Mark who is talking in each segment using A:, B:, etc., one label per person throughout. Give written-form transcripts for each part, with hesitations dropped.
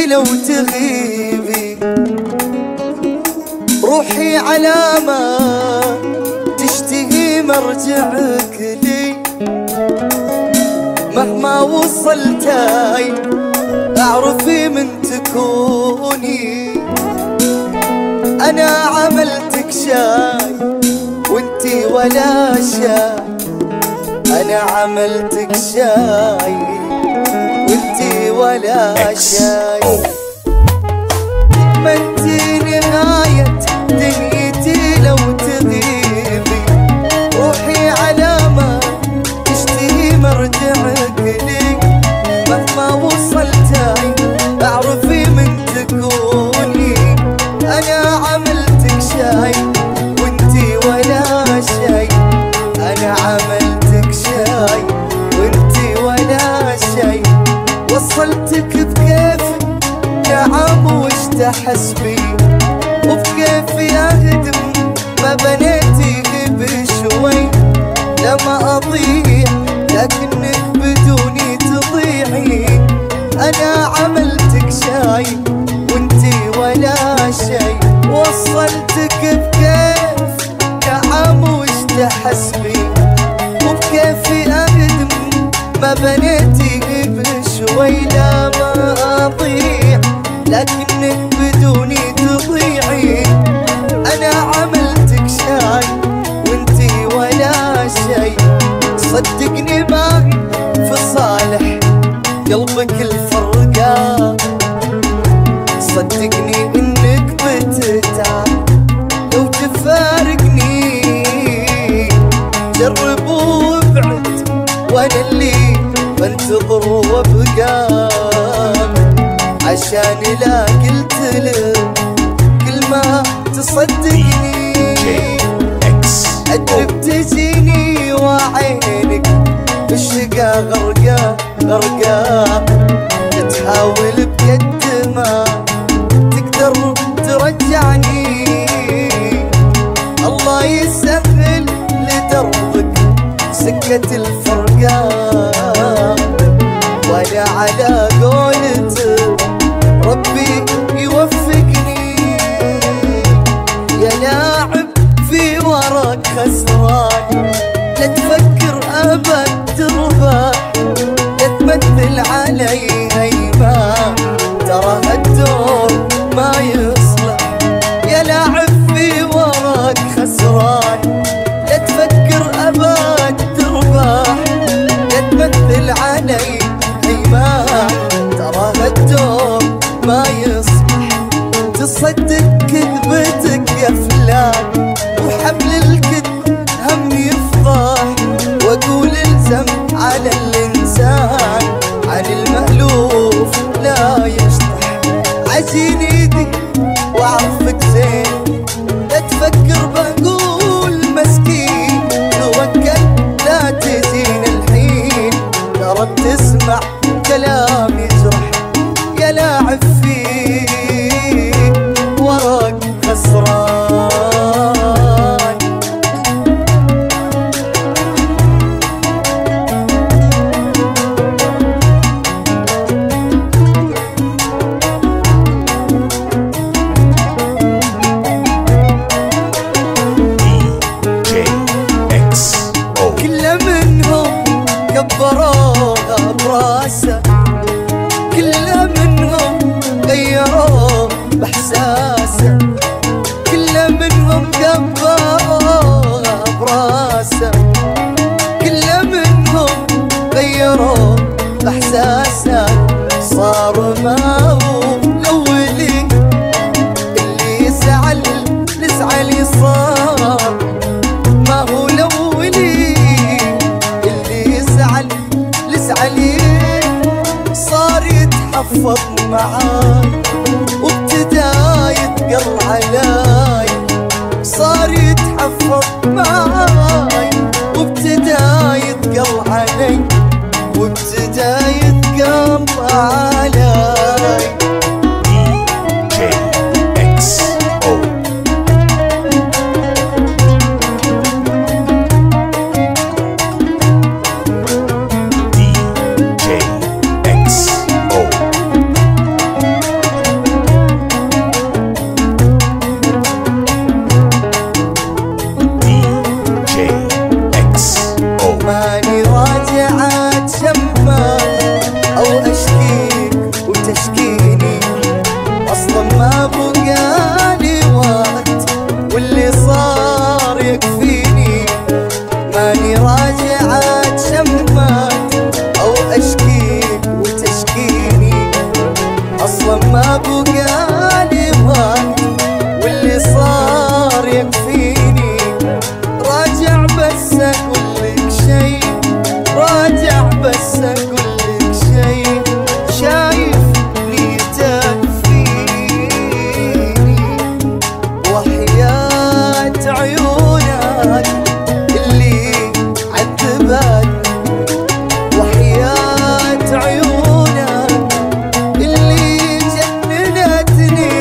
A: انتي لو تغيبي روحي على ما تشتهي مرجعك لي، مهما وصلتي اعرفي من تكوني. انا عملتك شاي وانتي ولا شاي، انا عملتك شاي وانتي ولا شاي. ما انتي نهاية دنيتي لو تغيبي روحي على ما تشتهي مرجعك لي، مهما وصلتي اعرفي من تكوني. انا عملتك شاي وانتي ولا شاي، انا عملتك شاي وانتي ولا شاي. وصلتك بكيفي نعم وش تحسبي، وبكيفي اهدم ما بنيتي بشوي. لما اضيع لكنك بدوني تضيعي. انا عملتك شاي وانتي ولا شاي. وصلتك بكيف نعم وش تحسبي، وبكيفي اهدم ما بنيتي بشوي. لما اضيع لكنك بدوني تضيعي. انا عملتك شاي وانتي ولا شاي. صدقني ما في صالح قلبك الفرقة، صدقني انك بتتعب لو تفارقني. جرب وابعد وانا اللي بنتظر وابقى، عشان لا قلت لك كل ما تصدقني. أدرب تجيني وعينك بالشقا غرقا غرقا، تحاول بقد ما تقدر ترجعني. الله يسهل لدربك سكة الفرقا، وانا على قولته ربي يوفقني. يا لاعب في وراك خسران، لا تفكر ابد تربح، لا تمثل علي هيبة، ترى هالدور ما يصلح. يا لاعب في وراك خسران، لا تفكر ابد تربح، لا تمثل علي هيبة، ترى هالدور ما يصلح. تصدق كذبتك يا فلان، وحمل الكذب هم يفضح، واقول الزم على الانسان عن المألوف لا يشطح. عجين ايدي واعرفك زين، لا تفكر بقول مسكين، توكل لا تزين الحين، ترى بتسمع كلام يجرح. يا لاعب فيه وراك خسران. كل منهم كبروها براسه، كل منهم غيروه باحساسه، كل منهم كبروها براسه، كل منهم غيروه باحساسه. صار ما هو الاولي اللي يزعل نزعل، صار ما هو الاولي اللي يزعل لزعلي. صار يتحفظ معاي وابتدى يتقل علي، صار يتحفظ معاي وابتدى يتقل علي، وابتدى يتقل علي. ما بقالي وقت واللي صار يكفيني. راجع بس اقول لك شي، راجع بس اقول لك شي، شايف نيتك فيني وحياة عيونك اللي عذبتني، وحياة عيونك اللي جننتني،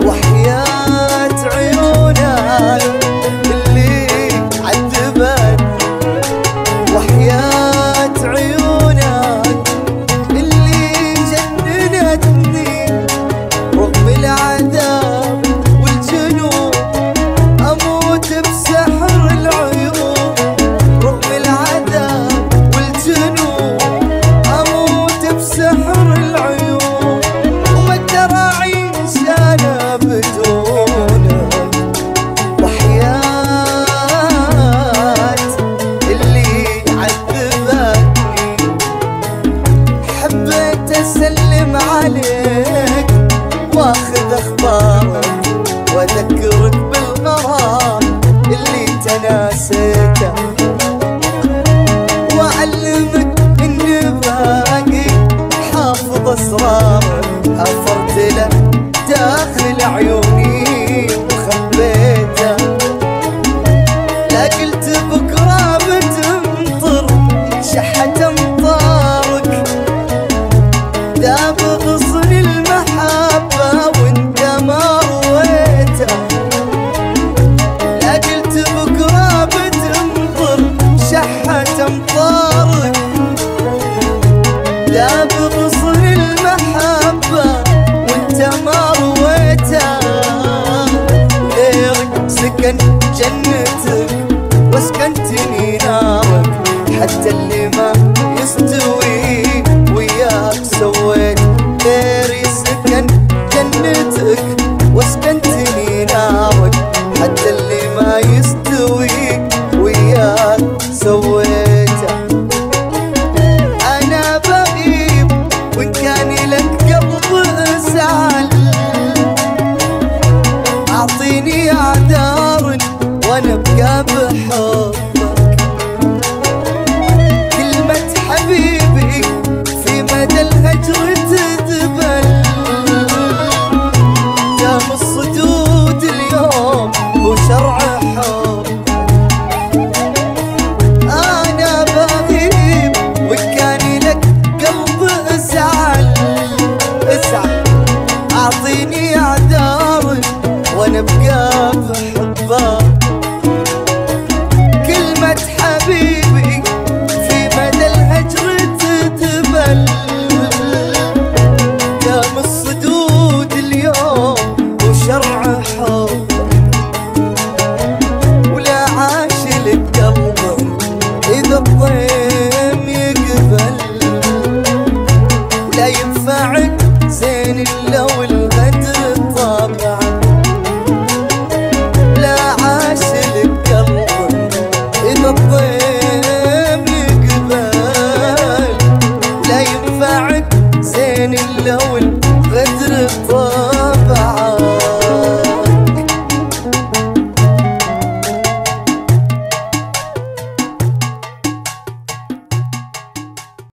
A: وحياة عيونك اللي عذبتني، وحياة عيونك اللي جننتني. رغم العذاب والجنون أموت بسحر العيون، رغم العذاب والجنون أموت بسحر العيون. وما أقدر أعيش أنا بدونك، وحياة اللي عذبتني. حبيت أسلم عليك واخذ أخبارك وأذكرك بالغرام اللي تناسيته، وأعلمك إني باقي حافظ أسرارك. حفرت له داخل عيوني وخبيته، لا قلت بكرة بتمطر شحت أمطارك. داب غصن المحبة وانت ما رويته، لا قلت بكرة بتمطر شحت أمطارك. داب غصن المحبة وانت ما رويته، غيرك سكن جنتك واسكنتني نارك. حتى اللي ما يستوي وياك سويت، غيري سكن جنتك واسكنتني نارك. حتى اللي ما يستوي وياك سويته. أنا بغيب وإن كان لك قلب زعل، أعطيني أعذار وأنا أبقى بحبك. كلمة حبيبي في مدى الهجر تذبل، دام الصدود اليوم وشرع حب. أنا بغيب وإن كان لك قلب ازعل، ازعل أعطيني أعذار وأنا أبقى بحبك. كلمة حبيبي في مدى الهجر تذبل، دام الصدود اليوم وشرع حب. ولا عاش لك قلب إذا الضيم يقبل، ولا ينفعك زين إلا والغدر طبعا. لا عاش لك قلب إذا الضيم يقبل، لا ينفعك زين إلا